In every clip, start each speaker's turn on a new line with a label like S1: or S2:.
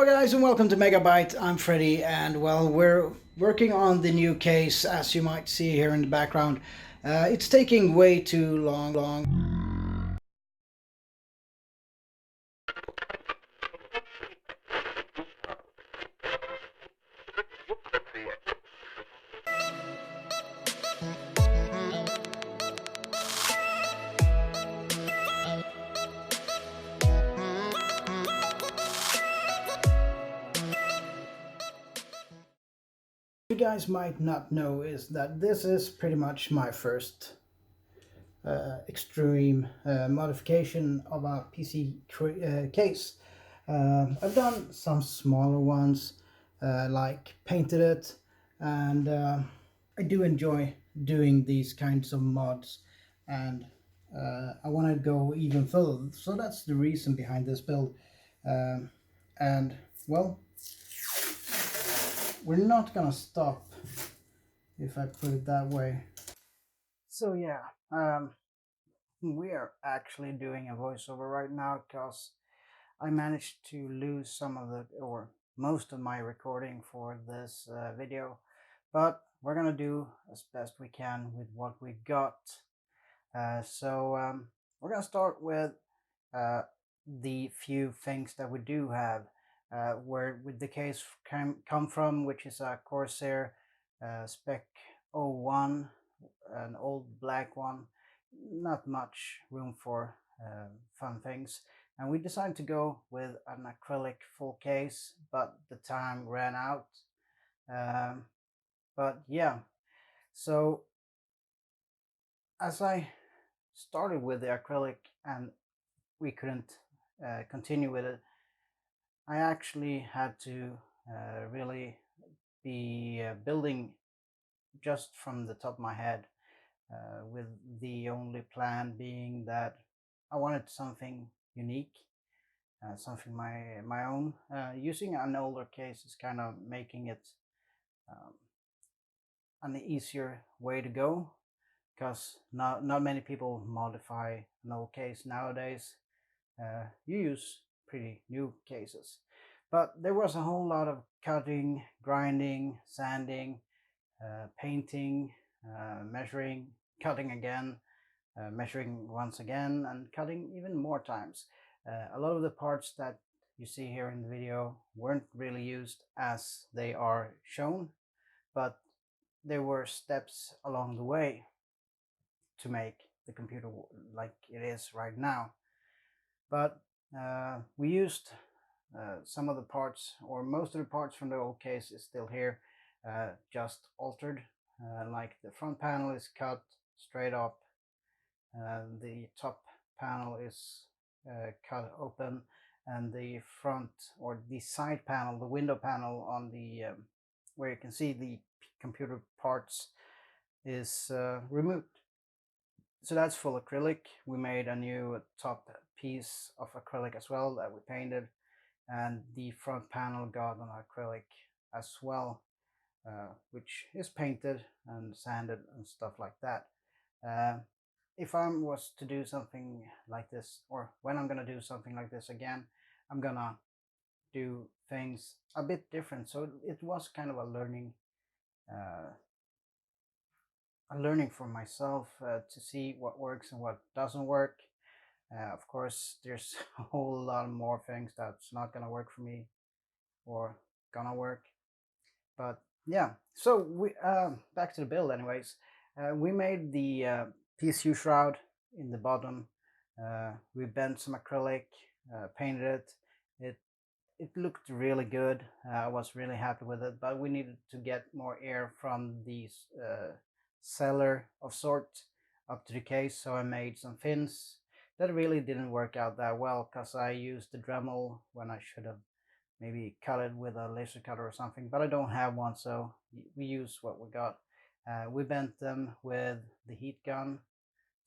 S1: guys, and welcome to Megabyte. I'm Freddy, and well, we're working on the new case, as you might see here in the background. It's taking way too long. You guys might not know is that this is pretty much my first extreme modification of a PC case. I've done some smaller ones, like painted it, and I do enjoy doing these kinds of mods, and I want to go even further. So that's the reason behind this build. And well, we're not gonna stop, if I put it that way. So yeah, we are actually doing a voiceover right now because I managed to lose some of the, or most of my recording for this video, but we're gonna do as best we can with what we got. So we're gonna start with the few things that we do have. Where with the case come from, which is a Corsair Spec 01, an old black one. Not much room for fun things, and we decided to go with an acrylic full case, but the time ran out. But yeah, so as I started with the acrylic and we couldn't continue with it, I actually had to really be building just from the top of my head, with the only plan being that I wanted something unique, something my own. Using an older case is kind of making it um, an easier way to go, because not many people modify an old case nowadays. You use pretty new cases, but there was a whole lot of cutting, grinding, sanding, painting, measuring, cutting again, measuring once again, and cutting even more times. A lot of the parts that you see here in the video weren't really used as they are shown, but there were steps along the way to make the computer like it is right now. But we used some of the parts, or most of the parts from the old case is still here, just altered. Like the front panel is cut straight up, the top panel is cut open, and the front, or the side panel, the window panel on the where you can see the computer parts, is removed. So that's full acrylic. We made a new top piece of acrylic as well that we painted, and the front panel got an acrylic as well, which is painted and sanded and stuff like that. If I was to do something like this, or when I'm gonna do something like this again, I'm gonna do things a bit different. So it was kind of uh, a learning for myself, to see what works and what doesn't work. Of course, there's a whole lot more things that's not gonna work for me, or gonna work. But yeah, so we back to the build anyways. We made the PSU shroud in the bottom. We bent some acrylic, painted it. It looked really good. I was really happy with it, but we needed to get more air from the cellar of sort up to the case, so I made some fins. That really didn't work out that well because I used the Dremel when I should have maybe cut it with a laser cutter or something, but I don't have one, so we use what we got. We bent them with the heat gun,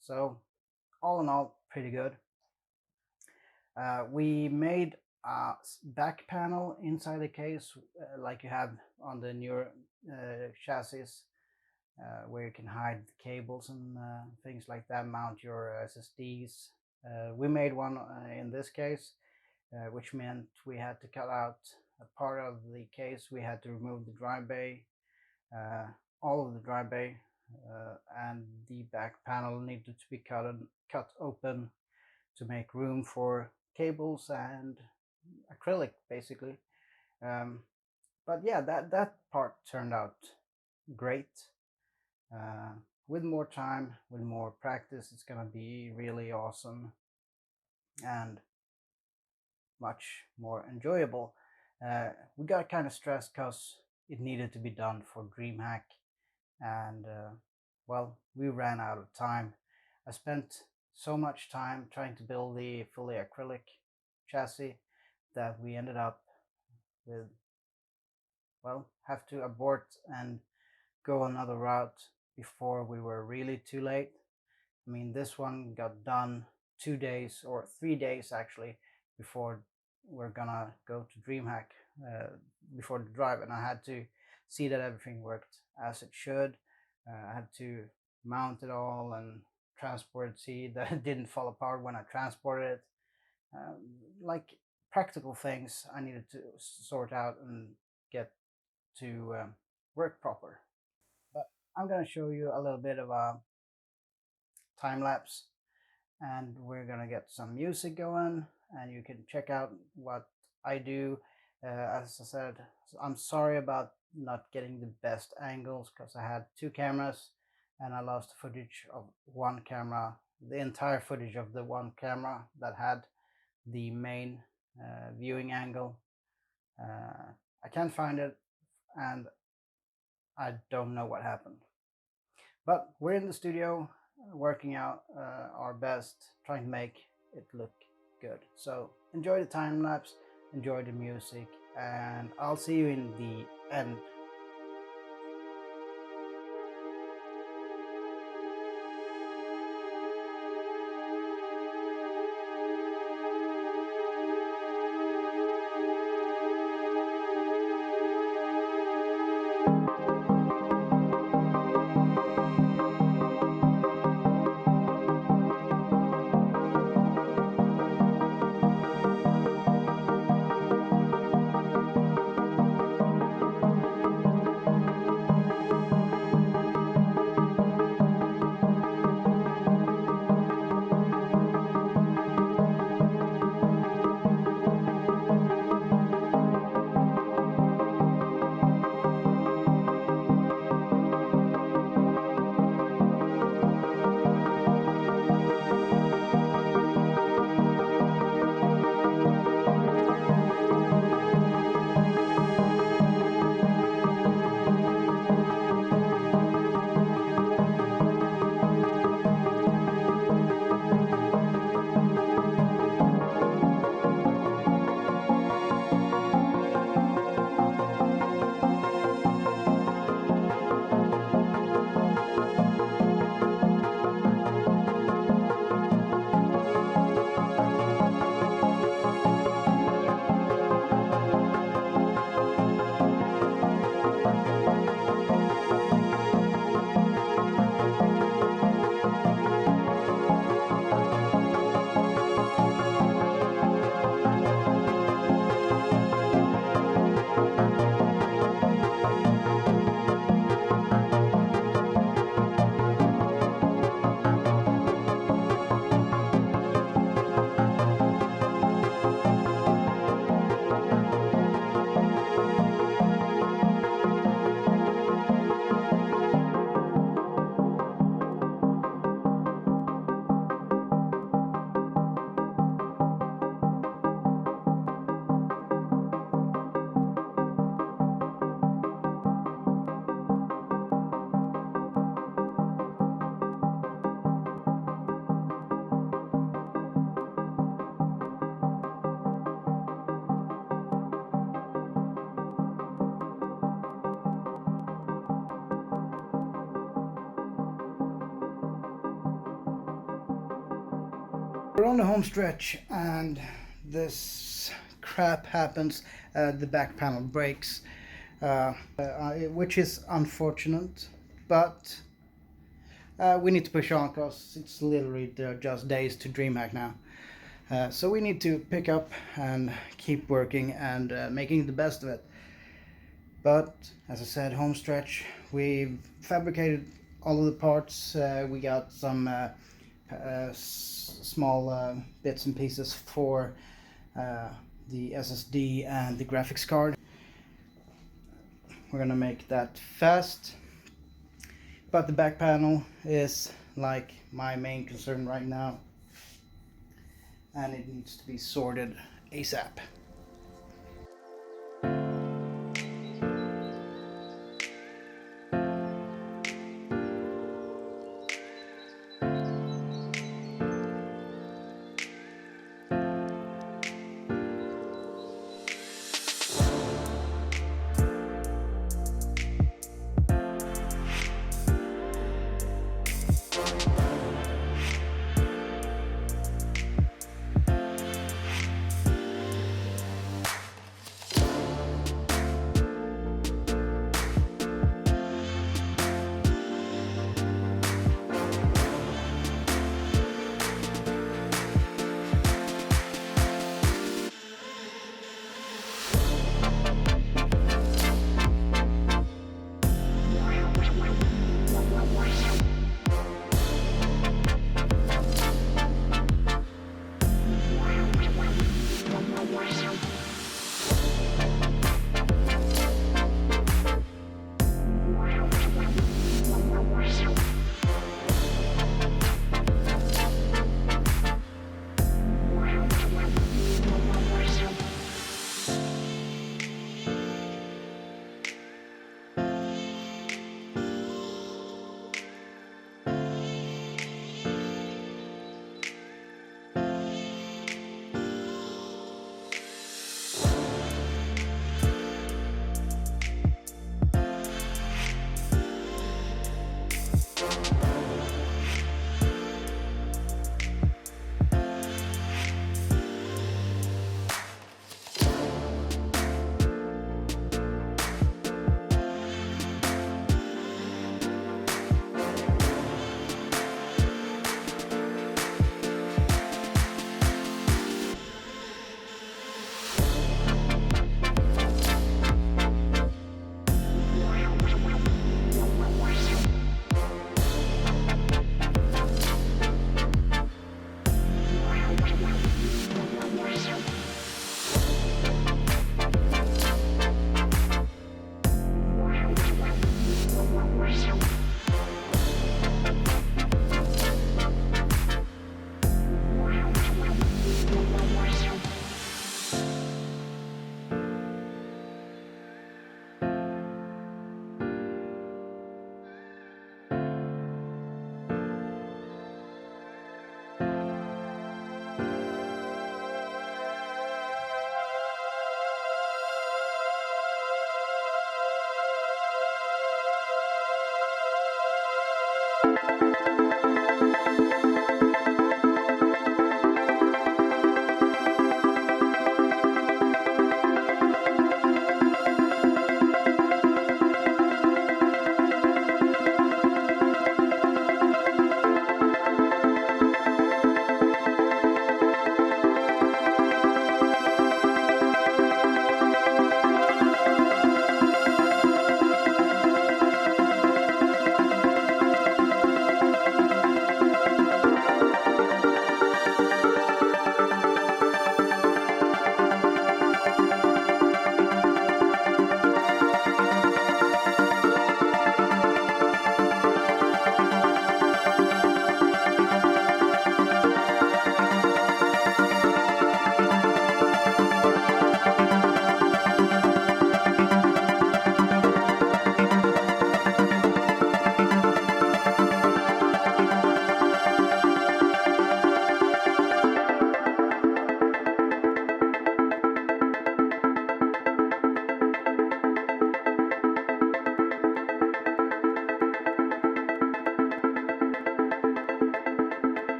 S1: so all in all, pretty good. We made a back panel inside the case, like you have on the newer chassis, where you can hide the cables and things like that, mount your SSDs. We made one in this case, which meant we had to cut out a part of the case we had to remove the dry bay, uh, all of the dry bay, and the back panel needed to be cut open to make room for cables and acrylic basically. Um, but yeah, that part turned out great. Uh, with more time, with more practice, it's gonna be really awesome and much more enjoyable. We got kind of stressed because it needed to be done for Dreamhack, and well, we ran out of time. I spent so much time trying to build the fully acrylic chassis that we ended up with, well, have to abort and go another route before we were really too late. I mean, this one got done 2 days or 3 days actually before we're gonna go to Dreamhack, before the drive, and I had to see that everything worked as it should. I had to mount it all and transport it, see that it didn't fall apart when I transported it. Like practical things I needed to sort out and get to work proper. But I'm gonna show you a little bit of a time lapse, and we're gonna get some music going, and you can check out what I do. As I said, I'm sorry about not getting the best angles because I had two cameras and I lost footage of one camera, the entire footage of the one camera that had the main viewing angle. I can't find it, and I don't know what happened. But we're in the studio working out our best, trying to make it look good. So enjoy the time lapse, enjoy the music, and I'll see you in the end. We're on the home stretch, and this crap happens. The back panel breaks, which is unfortunate, but we need to push on because it's literally just days to Dreamhack now. So we need to pick up and keep working and making the best of it. But as I said, home stretch, we fabricated all of the parts. We got some small bits and pieces for the SSD and the graphics card. We're gonna make that fast. But the back panel is like my main concern right now, and it needs to be sorted ASAP.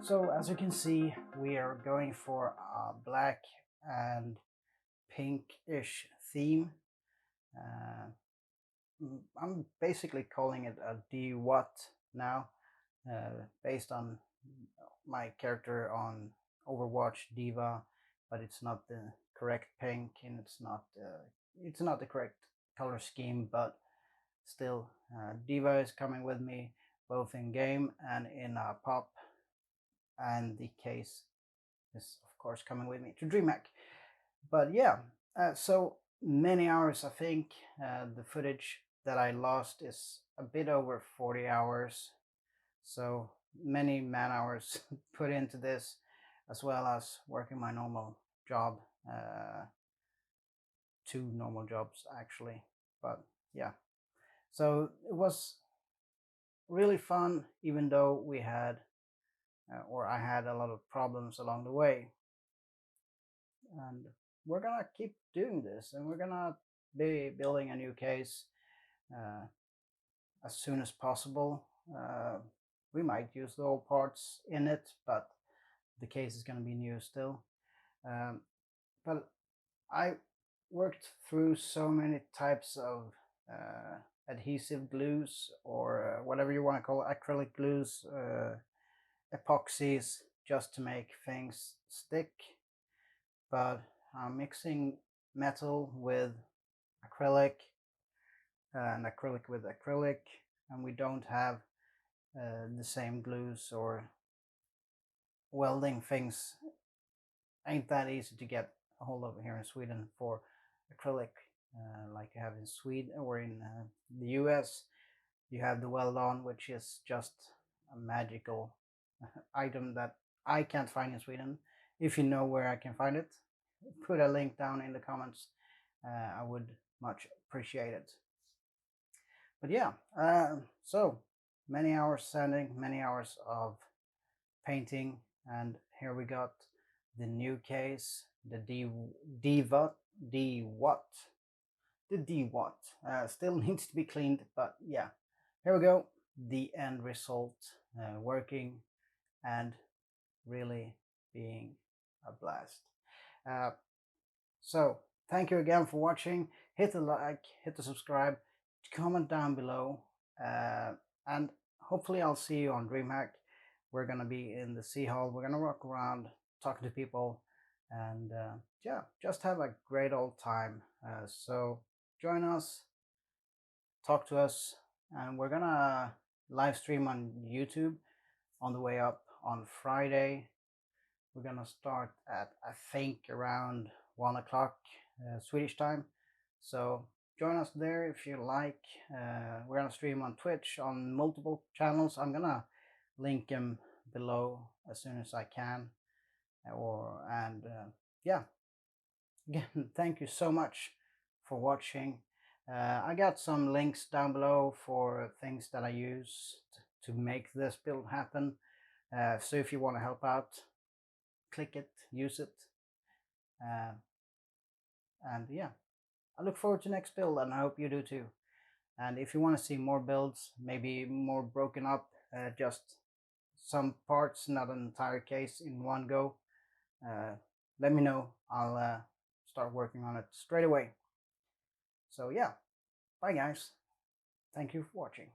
S1: So as you can see, we are going for a black and pinkish theme. Uh, I'm basically calling it a D-Watt now, based on my character on Overwatch Diva, but it's not the correct pink and it's not the correct color scheme, but still, Diva is coming with me both in game and in pop, and the case is of course coming with me to Dreamhack. But yeah, so many hours. I think the footage that I lost is a bit over 40 hours. So many man hours put into this, as well as working my normal job, two normal jobs actually. But yeah, so it was really fun, even though we had, or I had a lot of problems along the way. And we're gonna keep doing this, and we're gonna be building a new case uh, as soon as possible. We might use the old parts in it, but the case is gonna be new still. Um, but I worked through so many types of adhesive glues, or whatever you want to call it, acrylic glues, epoxies, just to make things stick. But I'm mixing metal with acrylic and acrylic with acrylic, and we don't have the same glues, or welding things ain't that easy to get a hold of here in Sweden for acrylic, like you have in Sweden or in the US. You have the weld on, which is just a magical item that I can't find in Sweden. If you know where I can find it, put a link down in the comments. I would much appreciate it. But yeah, so many hours sanding, many hours of painting, and here we got the new case, the D-Watt, the D-Watt. Still needs to be cleaned, but yeah, here we go. The end result, working and really being a blast. Uh, so thank you again for watching. Hit the like, hit the subscribe, comment down below, and hopefully I'll see you on Dreamhack. We're gonna be in the Sea Hall. We're gonna walk around, talking to people, and yeah, just have a great old time. So join us, talk to us, and we're gonna live stream on YouTube on the way up on Friday. We're gonna start at, I think, around 1 o'clock Swedish time. So join us there if you like. We're gonna stream on Twitch on multiple channels. I'm gonna link them below as soon as I can. Yeah, again, thank you so much for watching. I got some links down below for things that I used to make this build happen. So if you want to help out, click it, use it. Uh, and yeah, I look forward to next build, and I hope you do too. And if you want to see more builds, maybe more broken up, just some parts, not an entire case in one go, let me know. I'll start working on it straight away. So yeah, bye guys. Thank you for watching.